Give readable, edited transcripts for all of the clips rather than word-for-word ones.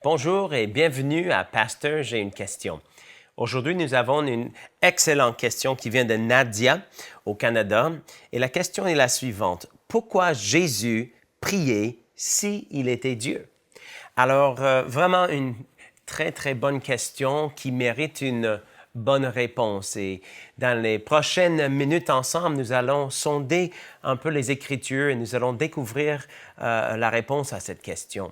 Bonjour et bienvenue à Pasteur, j'ai une question. Aujourd'hui, nous avons une excellente question qui vient de Nadia au Canada. Et la question est la suivante. Pourquoi Jésus priait s'il était Dieu? Alors, vraiment une très bonne question qui mérite une bonne réponse. Et dans les prochaines minutes ensemble, nous allons sonder un peu les Écritures et nous allons découvrir la réponse à cette question.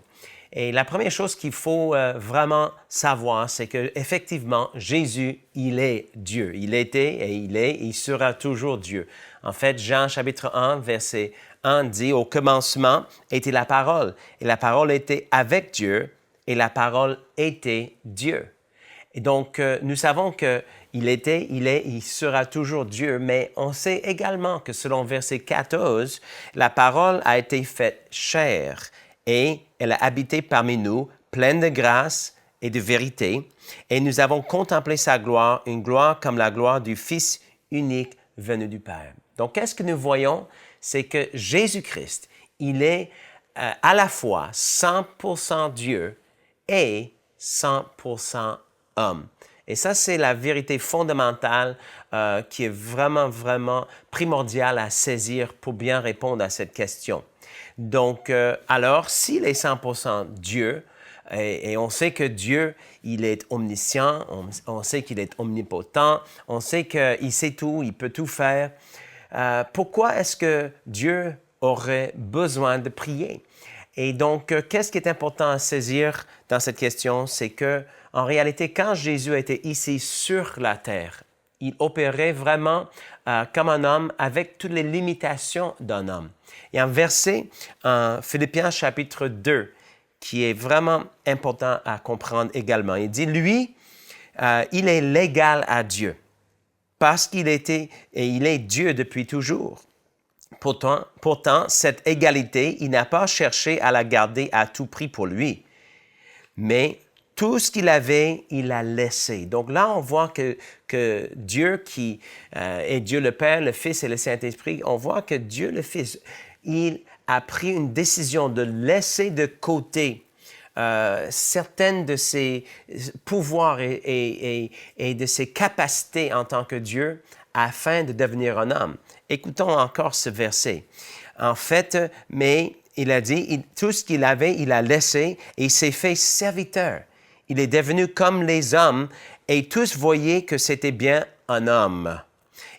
Et la première chose qu'il faut vraiment savoir, c'est que effectivement Jésus, il est Dieu. Il était et il sera toujours Dieu. En fait, Jean chapitre 1, verset 1 dit, « Au commencement était la parole, et la parole était avec Dieu, et la parole était Dieu. » Et donc, nous savons qu'il était, il est, il sera toujours Dieu, mais on sait également que selon verset 14, la parole a été faite chair et elle a habité parmi nous, pleine de grâce et de vérité, et nous avons contemplé sa gloire, une gloire comme la gloire du Fils unique venu du Père. Donc, qu'est-ce que nous voyons? C'est que Jésus-Christ, il est à la fois 100% Dieu et 100% homme. Et ça, c'est la vérité fondamentale qui est vraiment primordiale à saisir pour bien répondre à cette question. Donc, alors, s'il est 100% Dieu, et on sait que Dieu, il est omniscient, on sait qu'il est omnipotent, on sait qu'il sait tout, il peut tout faire, pourquoi est-ce que Dieu aurait besoin de prier? Et donc, qu'est-ce qui est important à saisir dans cette question? C'est que, en réalité, quand Jésus était ici sur la terre, il opérait vraiment comme un homme avec toutes les limitations d'un homme. Il y a un verset en Philippiens chapitre 2 qui est vraiment important à comprendre également. Il dit, lui, il est l'égal à Dieu parce qu'il était et il est Dieu depuis toujours. Pourtant, cette égalité, il n'a pas cherché à la garder à tout prix pour lui. Mais tout ce qu'il avait, il l'a laissé. Donc là, on voit que Dieu qui est Dieu le Père, le Fils et le Saint-Esprit, on voit que Dieu le Fils, il a pris une décision de laisser de côté certaines de ses pouvoirs et de ses capacités en tant que Dieu afin de devenir un homme. Écoutons encore ce verset. En fait, mais il a dit, tout ce qu'il avait, il a laissé et il s'est fait serviteur. Il est devenu comme les hommes et tous voyaient que c'était bien un homme.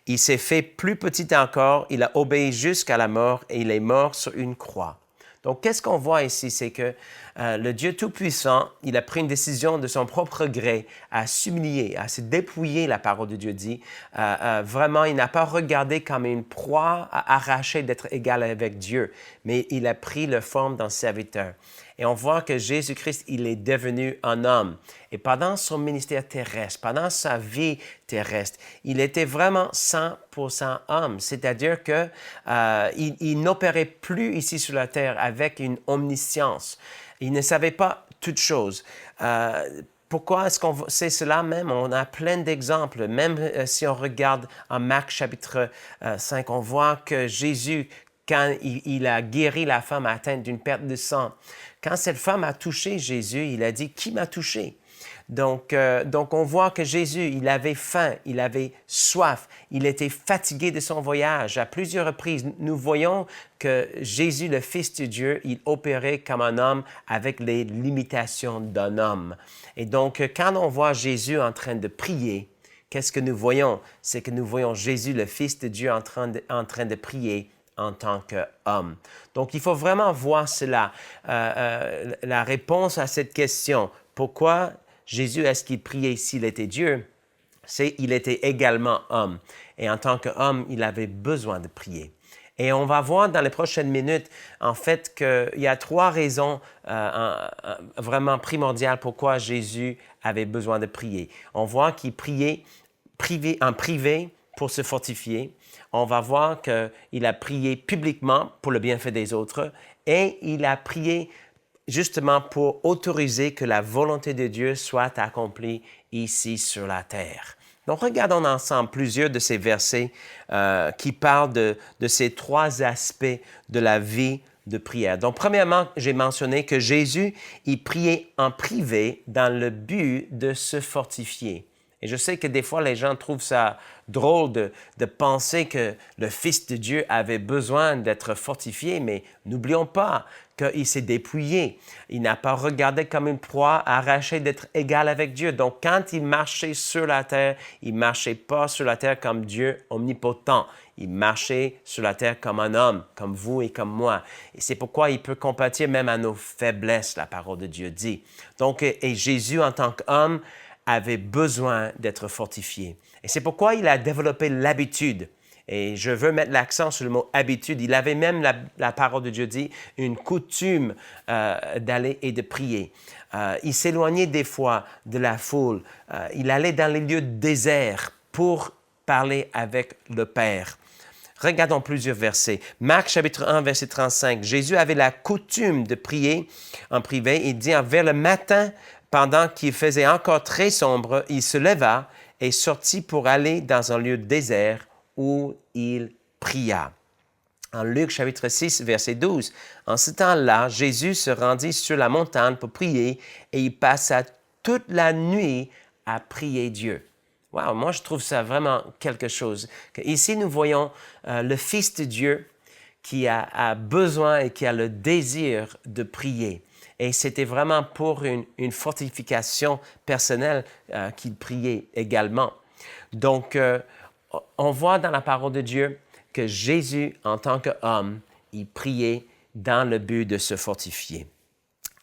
Il s'est fait plus petit encore, il a obéi jusqu'à la mort et il est mort sur une croix. Donc, qu'est-ce qu'on voit ici? C'est que le Dieu Tout-Puissant, il a pris une décision de son propre gré à s'humilier, à se dépouiller, la parole de Dieu dit. Vraiment, il n'a pas regardé comme une proie à arracher d'être égal avec Dieu, mais il a pris la forme d'un serviteur. Et on voit que Jésus-Christ, il est devenu un homme. Et pendant son ministère terrestre, pendant sa vie terrestre, il était vraiment 100% homme. C'est-à-dire qu'il n'opérait plus ici sur la terre avec une omniscience. Il ne savait pas toutes choses. Pourquoi est-ce qu'on sait cela même? On a plein d'exemples. Même si on regarde en Marc chapitre 5, on voit que Jésus, quand il a guéri la femme atteinte d'une perte de sang, quand cette femme a touché Jésus, il a dit, « Qui m'a touché? » Donc, on voit que Jésus, il avait faim, il avait soif, il était fatigué de son voyage. À plusieurs reprises, nous voyons que Jésus, le Fils de Dieu, il opérait comme un homme avec les limitations d'un homme. Et donc, quand on voit Jésus en train de prier, qu'est-ce que nous voyons? C'est que nous voyons Jésus, le Fils de Dieu, en train de prier en tant qu'homme. Donc, il faut vraiment voir cela. La réponse à cette question, pourquoi Jésus, est-ce qu'il priait s'il était Dieu? C'est qu'il était également homme. Et en tant qu'homme, il avait besoin de prier. Et on va voir dans les prochaines minutes, en fait, qu'il y a trois raisons vraiment primordiales pourquoi Jésus avait besoin de prier. On voit qu'il priait en privé pour se fortifier. On va voir qu'il a prié publiquement pour le bienfait des autres et il a prié justement pour autoriser que la volonté de Dieu soit accomplie ici sur la terre. Donc, regardons ensemble plusieurs de ces versets qui parlent de ces trois aspects de la vie de prière. Donc, premièrement, j'ai mentionné que Jésus, il priait en privé dans le but de se fortifier. Et je sais que des fois, les gens trouvent ça drôle de penser que le Fils de Dieu avait besoin d'être fortifié, mais n'oublions pas qu'il s'est dépouillé. Il n'a pas regardé comme une proie arrachée d'être égal avec Dieu. Donc, quand il marchait sur la terre, il ne marchait pas sur la terre comme Dieu omnipotent. Il marchait sur la terre comme un homme, comme vous et comme moi. Et c'est pourquoi il peut compatir même à nos faiblesses, la parole de Dieu dit. Donc, et Jésus, en tant qu'homme, avait besoin d'être fortifié. Et c'est pourquoi il a développé l'habitude. Et je veux mettre l'accent sur le mot habitude. Il avait même, la parole de Dieu dit, une coutume d'aller et de prier. Il s'éloignait des fois de la foule. Il allait dans les lieux déserts pour parler avec le Père. Regardons plusieurs versets. Marc chapitre 1, verset 35. Jésus avait la coutume de prier en privé. Il dit, vers le matin, pendant qu'il faisait encore très sombre, il se leva et sortit pour aller dans un lieu désert où il pria. En Luc chapitre 6, verset 12, en ce temps-là, Jésus se rendit sur la montagne pour prier et il passa toute la nuit à prier Dieu. Wow, moi je trouve ça vraiment quelque chose. Ici, nous voyons le Fils de Dieu qui a besoin et qui a le désir de prier. Et c'était vraiment pour une fortification personnelle qu'il priait également. Donc, on voit dans la parole de Dieu que Jésus, en tant qu'homme, il priait dans le but de se fortifier.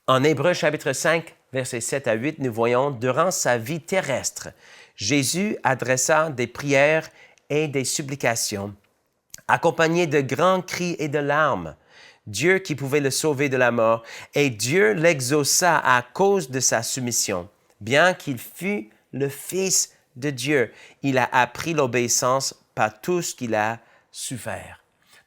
En Hébreux chapitre 5, versets 7 à 8, nous voyons, durant sa vie terrestre, Jésus adressa des prières et des supplications, accompagnées de grands cris et de larmes. Dieu qui pouvait le sauver de la mort, et Dieu l'exauça à cause de sa soumission. Bien qu'il fût le Fils de Dieu, il a appris l'obéissance par tout ce qu'il a souffert.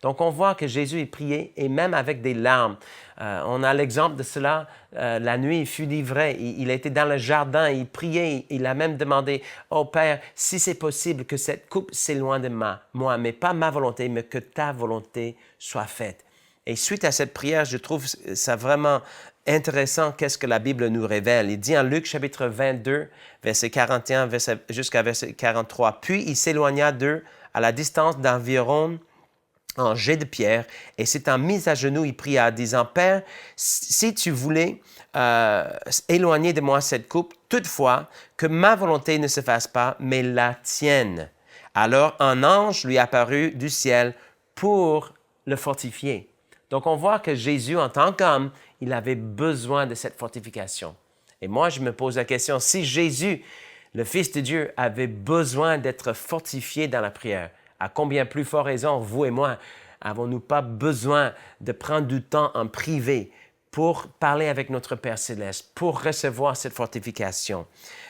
Donc, on voit que Jésus est prié, et même avec des larmes. On a l'exemple de cela, la nuit, il fut livré, il était dans le jardin, il priait, il a même demandé, « Oh Père, si c'est possible que cette coupe s'éloigne de moi, mais pas ma volonté, mais que ta volonté soit faite. » Et suite à cette prière, je trouve ça vraiment intéressant qu'est-ce que la Bible nous révèle. Il dit en Luc chapitre 22, verset 41 jusqu'à verset 43, « Puis il s'éloigna d'eux à la distance d'environ un jet de pierre, et s'étant mis à genoux, il pria, disant, « Père, si tu voulais éloigner de moi cette coupe, toutefois, que ma volonté ne se fasse pas, mais la tienne. » Alors un ange lui apparut du ciel pour le fortifier. Donc, on voit que Jésus, en tant qu'homme, il avait besoin de cette fortification. Et moi, je me pose la question, si Jésus, le Fils de Dieu, avait besoin d'être fortifié dans la prière, à combien plus fort raison, vous et moi, avons-nous pas besoin de prendre du temps en privé pour parler avec notre Père Céleste, pour recevoir cette fortification?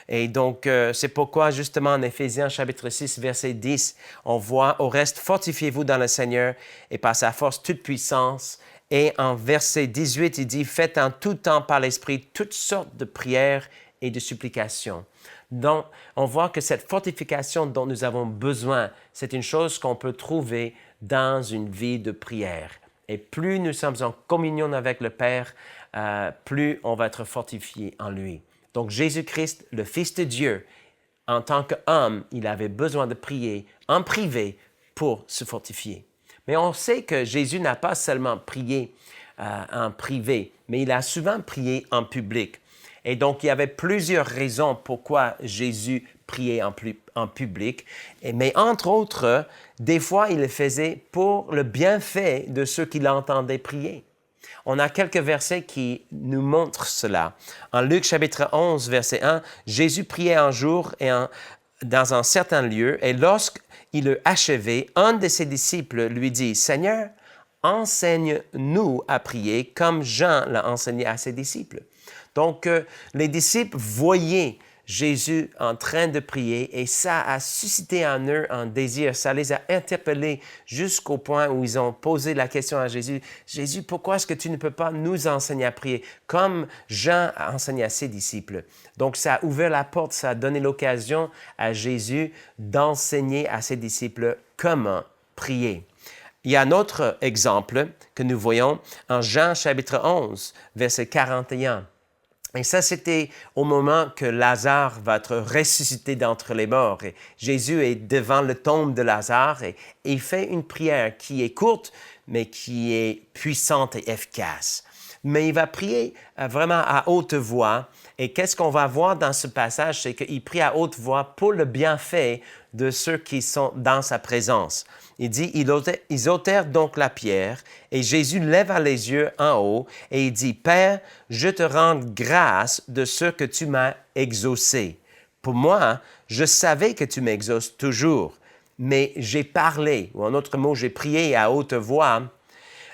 Et donc, c'est pourquoi, justement, en Éphésiens chapitre 6, verset 10, on voit, « Au reste, fortifiez-vous dans le Seigneur et par sa force toute puissance. » Et en verset 18, il dit, « Faites en tout temps par l'Esprit toutes sortes de prières et de supplications. » Donc, on voit que cette fortification dont nous avons besoin, c'est une chose qu'on peut trouver dans une vie de prière. Et plus nous sommes en communion avec le Père, plus on va être fortifié en lui. Donc, Jésus-Christ, le Fils de Dieu, en tant qu'homme, il avait besoin de prier en privé pour se fortifier. Mais on sait que Jésus n'a pas seulement prié en privé, mais il a souvent prié en public. Et donc, il y avait plusieurs raisons pourquoi Jésus priait en public. Mais entre autres, des fois, il le faisait pour le bienfait de ceux qui l'entendaient prier. On a quelques versets qui nous montrent cela. En Luc chapitre 11, verset 1, Jésus priait un jour dans un certain lieu, et lorsqu'il eut achevé, un de ses disciples lui dit, « Seigneur, enseigne-nous à prier comme Jean l'a enseigné à ses disciples. » Donc, les disciples voyaient Jésus en train de prier et ça a suscité en eux un désir. Ça les a interpellés jusqu'au point où ils ont posé la question à Jésus. « Jésus, pourquoi est-ce que tu ne peux pas nous enseigner à prier comme Jean a enseigné à ses disciples? » Donc, ça a ouvert la porte, ça a donné l'occasion à Jésus d'enseigner à ses disciples comment prier. Il y a un autre exemple que nous voyons en Jean chapitre 11, verset 41. Et ça, c'était au moment que Lazare va être ressuscité d'entre les morts. Et Jésus est devant le tombe de Lazare et il fait une prière qui est courte, mais qui est puissante et efficace. Mais il va prier vraiment à haute voix. Et qu'est-ce qu'on va voir dans ce passage? C'est qu'il prie à haute voix pour le bienfait de ceux qui sont dans sa présence. Il dit, ils ôtèrent donc la pierre, et Jésus leva les yeux en haut, et il dit, Père, je te rends grâce de ce que tu m'as exaucé. Pour moi, je savais que tu m'exauces toujours, mais j'ai parlé, ou en autre mot, j'ai prié à haute voix,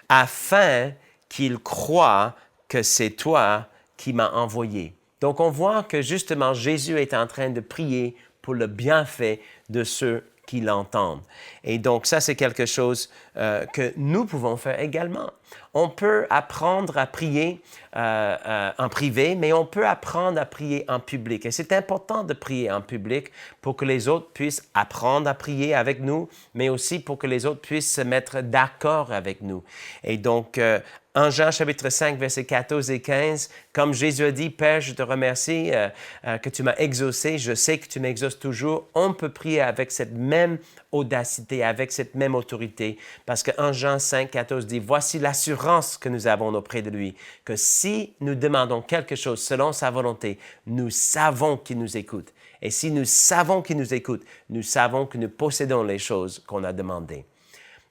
afin qu'ils croient que c'est toi qui m'as envoyé. Donc, on voit que justement, Jésus est en train de prier pour le bienfait de ceux qui l'entendent. Et donc, ça, c'est quelque chose que nous pouvons faire également. On peut apprendre à prier en privé, mais on peut apprendre à prier en public. Et c'est important de prier en public pour que les autres puissent apprendre à prier avec nous, mais aussi pour que les autres puissent se mettre d'accord avec nous. Et donc, en Jean chapitre 5, versets 14 et 15, comme Jésus a dit, « Père, je te remercie que tu m'as exaucé, je sais que tu m'exauces toujours. » On peut prier avec cette même audacité, avec cette même autorité, parce qu'en Jean 5, 14 dit, « Voici l'assurance que nous avons auprès de lui, que si nous demandons quelque chose selon sa volonté, nous savons qu'il nous écoute. Et si nous savons qu'il nous écoute, nous savons que nous possédons les choses qu'on a demandées. »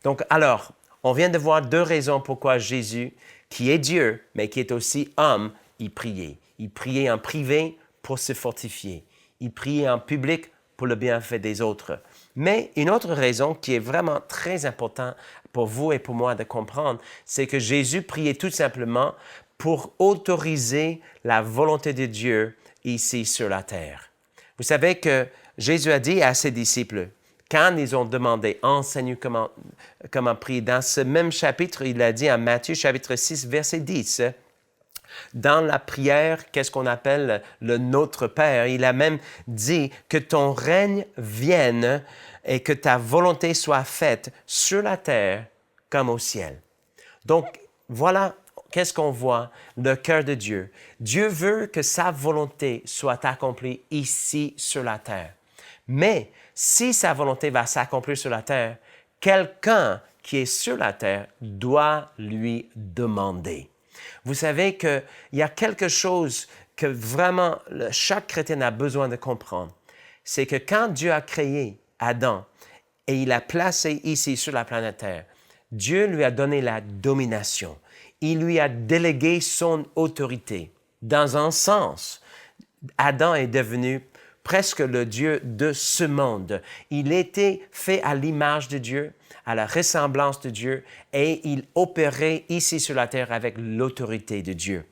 Donc, alors, on vient de voir deux raisons pourquoi Jésus, qui est Dieu, mais qui est aussi homme, il priait. Il priait en privé pour se fortifier. Il priait en public pour le bienfait des autres. Mais une autre raison qui est vraiment très importante pour vous et pour moi de comprendre, c'est que Jésus priait tout simplement pour autoriser la volonté de Dieu ici sur la terre. Vous savez que Jésus a dit à ses disciples, quand ils ont demandé, enseigne comment prier, dans ce même chapitre, il a dit en Matthieu chapitre 6, verset 10, dans la prière, qu'est-ce qu'on appelle le Notre Père, il a même dit que ton règne vienne et que ta volonté soit faite sur la terre comme au ciel. Donc, voilà qu'est-ce qu'on voit, le cœur de Dieu. Dieu veut que sa volonté soit accomplie ici sur la terre. Mais si sa volonté va s'accomplir sur la terre, quelqu'un qui est sur la terre doit lui demander. Vous savez qu'il y a quelque chose que vraiment chaque chrétien a besoin de comprendre. C'est que quand Dieu a créé Adam et il l'a placé ici sur la planète Terre, Dieu lui a donné la domination. Il lui a délégué son autorité. Dans un sens, Adam est devenu presque le Dieu de ce monde. Il était fait à l'image de Dieu, à la ressemblance de Dieu, et il opérait ici sur la terre avec l'autorité de Dieu.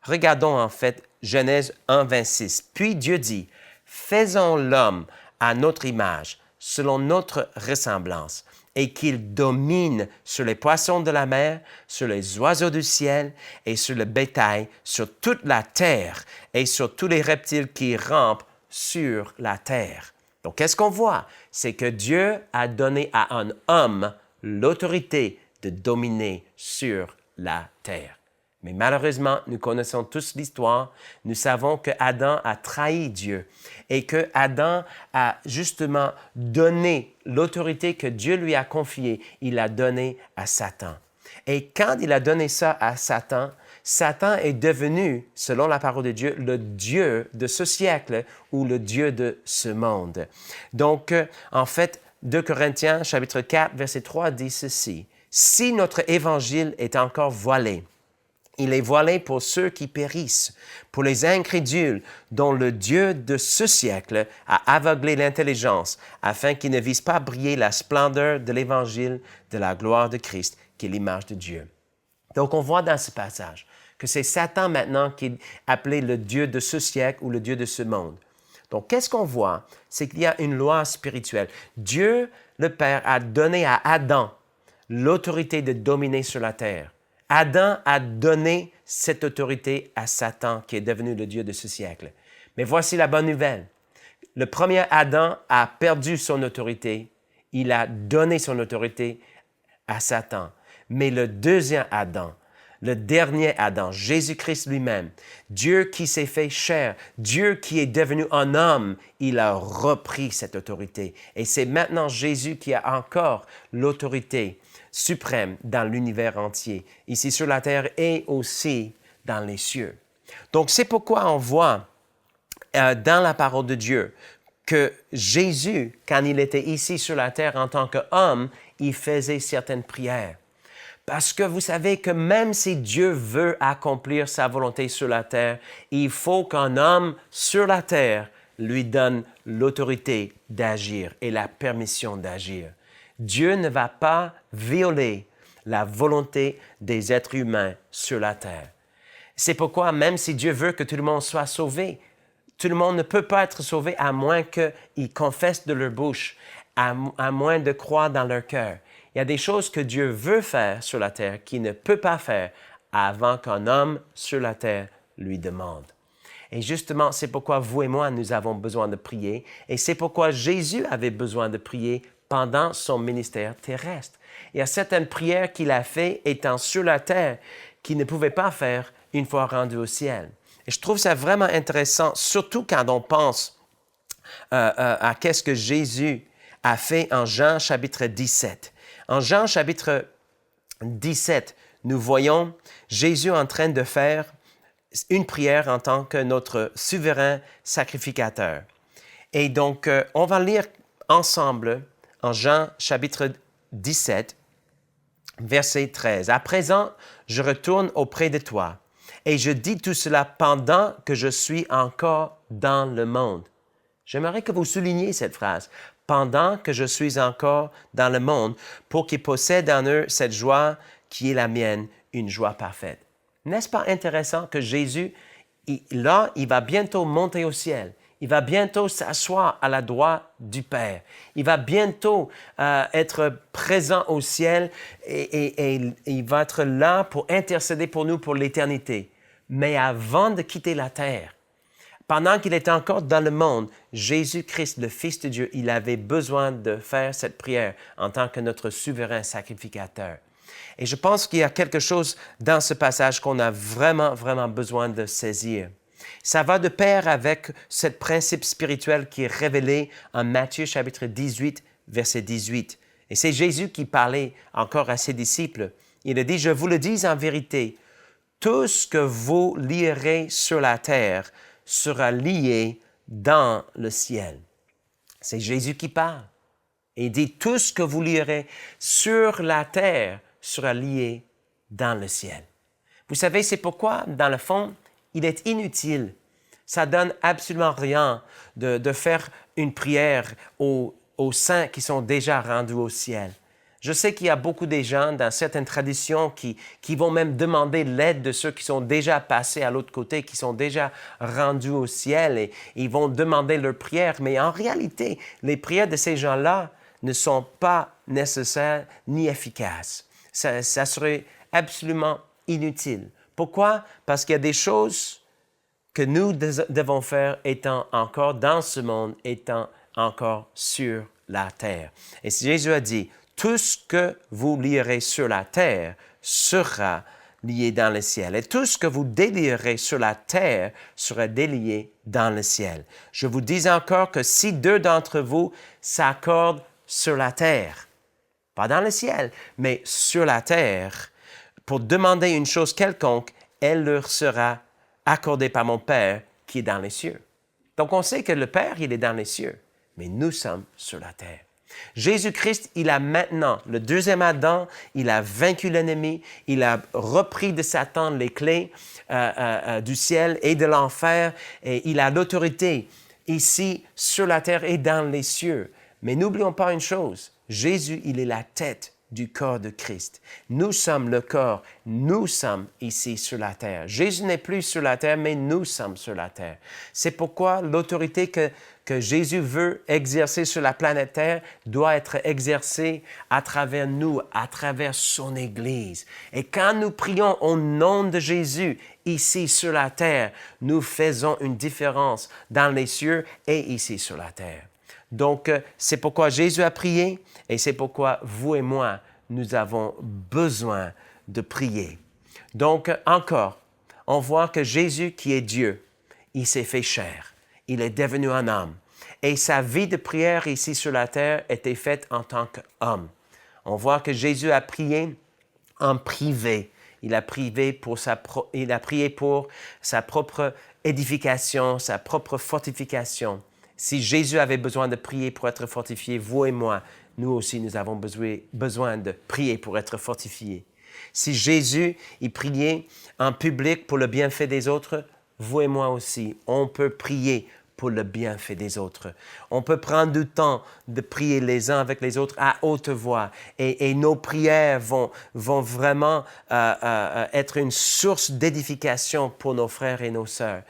Regardons en fait Genèse 1, 26. Puis Dieu dit, « Faisons l'homme à notre image, selon notre ressemblance, et qu'il domine sur les poissons de la mer, sur les oiseaux du ciel et sur le bétail, sur toute la terre et sur tous les reptiles qui rampent sur la terre. » Donc, qu'est-ce qu'on voit? C'est que Dieu a donné à un homme l'autorité de dominer sur la terre. Mais malheureusement, nous connaissons tous l'histoire. Nous savons que Adam a trahi Dieu et que Adam a justement donné l'autorité que Dieu lui a confiée. Il l'a donnée à Satan. Et quand il a donné ça à Satan, Satan est devenu, selon la parole de Dieu, le Dieu de ce siècle ou le Dieu de ce monde. Donc, en fait, 2 Corinthiens, chapitre 4, verset 3 dit ceci. « Si notre évangile est encore voilé, il est voilé pour ceux qui périssent, pour les incrédules dont le Dieu de ce siècle a aveuglé l'intelligence, afin qu'ils ne visent pas briller la splendeur de l'évangile de la gloire de Christ, qui est l'image de Dieu. » Donc, on voit dans ce passage que c'est Satan maintenant qui est appelé le Dieu de ce siècle ou le Dieu de ce monde. Donc, qu'est-ce qu'on voit? C'est qu'il y a une loi spirituelle. Dieu, le Père, a donné à Adam l'autorité de dominer sur la terre. Adam a donné cette autorité à Satan, qui est devenu le Dieu de ce siècle. Mais voici la bonne nouvelle. Le premier Adam a perdu son autorité. Il a donné son autorité à Satan. Mais le deuxième Adam, le dernier Adam, Jésus-Christ lui-même, Dieu qui s'est fait chair, Dieu qui est devenu un homme, il a repris cette autorité. Et c'est maintenant Jésus qui a encore l'autorité suprême dans l'univers entier, ici sur la terre et aussi dans les cieux. Donc c'est pourquoi on voit dans la parole de Dieu que Jésus, quand il était ici sur la terre en tant qu'homme, il faisait certaines prières. Parce que vous savez que même si Dieu veut accomplir sa volonté sur la terre, il faut qu'un homme sur la terre lui donne l'autorité d'agir et la permission d'agir. Dieu ne va pas violer la volonté des êtres humains sur la terre. C'est pourquoi même si Dieu veut que tout le monde soit sauvé, tout le monde ne peut pas être sauvé à moins qu'ils confessent de leur bouche, à moins de croire dans leur cœur. Il y a des choses que Dieu veut faire sur la terre qu'il ne peut pas faire avant qu'un homme sur la terre lui demande. Et justement, c'est pourquoi vous et moi, nous avons besoin de prier. Et c'est pourquoi Jésus avait besoin de prier pendant son ministère terrestre. Il y a certaines prières qu'il a faites étant sur la terre qu'il ne pouvait pas faire une fois rendu au ciel. Et je trouve ça vraiment intéressant, surtout quand on pense à qu'est-ce que Jésus a fait en Jean chapitre 17. En Jean chapitre 17, nous voyons Jésus en train de faire une prière en tant que notre souverain sacrificateur. Et donc, on va lire ensemble en Jean chapitre 17, verset 13. « À présent, je retourne auprès de toi, et je dis tout cela pendant que je suis encore dans le monde. » J'aimerais que vous souligniez cette phrase. Pendant que je suis encore dans le monde, pour qu'ils possèdent en eux cette joie qui est la mienne, une joie parfaite. N'est-ce pas intéressant que Jésus, il va bientôt monter au ciel. Il va bientôt s'asseoir à la droite du Père. Il va bientôt être présent au ciel et il va être là pour intercéder pour nous pour l'éternité. Mais avant de quitter la terre, pendant qu'il était encore dans le monde, Jésus-Christ, le Fils de Dieu, il avait besoin de faire cette prière en tant que notre souverain sacrificateur. Et je pense qu'il y a quelque chose dans ce passage qu'on a vraiment, vraiment besoin de saisir. Ça va de pair avec ce principe spirituel qui est révélé en Matthieu chapitre 18, verset 18. Et c'est Jésus qui parlait encore à ses disciples. Il a dit, « Je vous le dis en vérité, tout ce que vous lirez sur la terre sera lié dans le ciel. » C'est Jésus qui parle. Et il dit, tout ce que vous lirez sur la terre sera lié dans le ciel. Vous savez, c'est pourquoi, dans le fond, il est inutile. Ça donne absolument rien de faire une prière aux saints qui sont déjà rendus au ciel. Je sais qu'il y a beaucoup de gens dans certaines traditions qui vont même demander l'aide de ceux qui sont déjà passés à l'autre côté, qui sont déjà rendus au ciel et ils vont demander leur prière. Mais en réalité, les prières de ces gens-là ne sont pas nécessaires ni efficaces. Ça serait absolument inutile. Pourquoi? Parce qu'il y a des choses que nous devons faire étant encore dans ce monde, étant encore sur la terre. Et Jésus a dit, tout ce que vous lirez sur la terre sera lié dans le ciel. Et tout ce que vous délierez sur la terre sera délié dans le ciel. Je vous dis encore que si deux d'entre vous s'accordent sur la terre, pas dans le ciel, mais sur la terre, pour demander une chose quelconque, elle leur sera accordée par mon Père qui est dans les cieux. Donc on sait que le Père, il est dans les cieux, mais nous sommes sur la terre. Jésus-Christ, il a maintenant, le deuxième Adam, il a vaincu l'ennemi, il a repris de Satan les clés du ciel et de l'enfer, et il a l'autorité ici sur la terre et dans les cieux. Mais n'oublions pas une chose, Jésus, il est la tête du corps de Christ. Nous sommes le corps, nous sommes ici sur la terre. Jésus n'est plus sur la terre, mais nous sommes sur la terre. C'est pourquoi l'autorité que Jésus veut exercer sur la planète Terre doit être exercée à travers nous, à travers son Église. Et quand nous prions au nom de Jésus, ici sur la terre, nous faisons une différence dans les cieux et ici sur la terre. Donc, c'est pourquoi Jésus a prié et c'est pourquoi vous et moi, nous avons besoin de prier. Donc, encore, on voit que Jésus, qui est Dieu, il s'est fait chair. Il est devenu un homme. Et sa vie de prière ici sur la terre était faite en tant qu'homme. On voit que Jésus a prié en privé. Il a prié pour sa propre édification, sa propre fortification. Si Jésus avait besoin de prier pour être fortifié, vous et moi, nous aussi, nous avons besoin de prier pour être fortifiés. Si Jésus, il priait en public pour le bienfait des autres, vous et moi aussi, on peut prier pour le bienfait des autres. On peut prendre du temps de prier les uns avec les autres à haute voix et nos prières vont vraiment être une source d'édification pour nos frères et nos sœurs.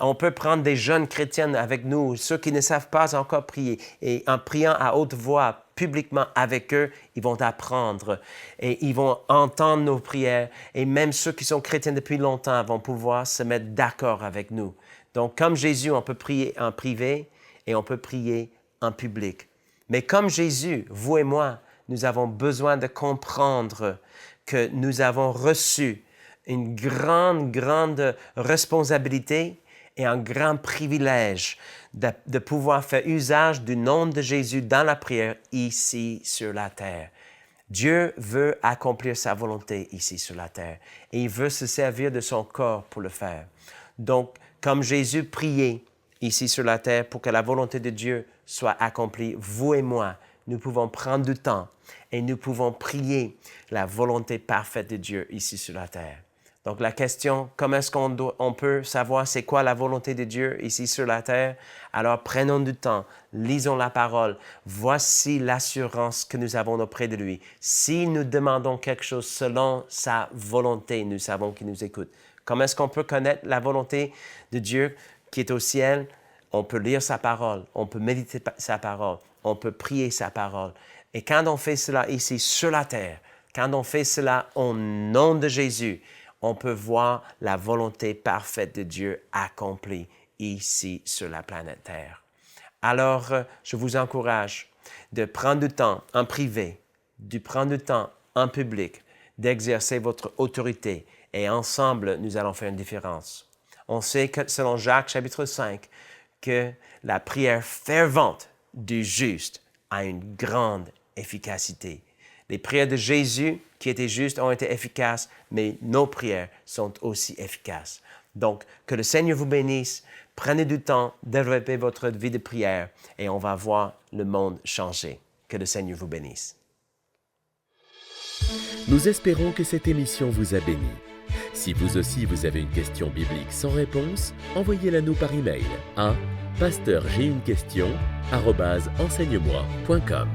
On peut prendre des jeunes chrétiens avec nous, ceux qui ne savent pas encore prier, et en priant à haute voix publiquement avec eux, ils vont apprendre et ils vont entendre nos prières et même ceux qui sont chrétiens depuis longtemps vont pouvoir se mettre d'accord avec nous. Donc, comme Jésus, on peut prier en privé et on peut prier en public. Mais comme Jésus, vous et moi, nous avons besoin de comprendre que nous avons reçu une grande responsabilité et un grand privilège de pouvoir faire usage du nom de Jésus dans la prière ici sur la terre. Dieu veut accomplir sa volonté ici sur la terre et il veut se servir de son corps pour le faire. Donc, comme Jésus priait ici sur la terre pour que la volonté de Dieu soit accomplie, vous et moi, nous pouvons prendre du temps et nous pouvons prier la volonté parfaite de Dieu ici sur la terre. Donc la question, comment est-ce qu'on peut savoir c'est quoi la volonté de Dieu ici sur la terre? Alors prenons du temps, lisons la parole. Voici l'assurance que nous avons auprès de lui. Si nous demandons quelque chose selon sa volonté, nous savons qu'il nous écoute. Comment est-ce qu'on peut connaître la volonté de Dieu qui est au ciel? On peut lire sa parole, on peut méditer sa parole, on peut prier sa parole. Et quand on fait cela ici sur la terre, quand on fait cela au nom de Jésus, on peut voir la volonté parfaite de Dieu accomplie ici sur la planète Terre. Alors, je vous encourage de prendre du temps en privé, de prendre du temps en public, d'exercer votre autorité et ensemble, nous allons faire une différence. On sait que selon Jacques chapitre 5, que la prière fervente du juste a une grande efficacité. Les prières de Jésus qui étaient justes ont été efficaces, mais nos prières sont aussi efficaces. Donc, que le Seigneur vous bénisse. Prenez du temps, développez votre vie de prière et on va voir le monde changer. Que le Seigneur vous bénisse. Nous espérons que cette émission vous a béni. Si vous aussi vous avez une question biblique sans réponse, envoyez-la nous par email à pasteurj'ainunequestion@enseigne-moi.com.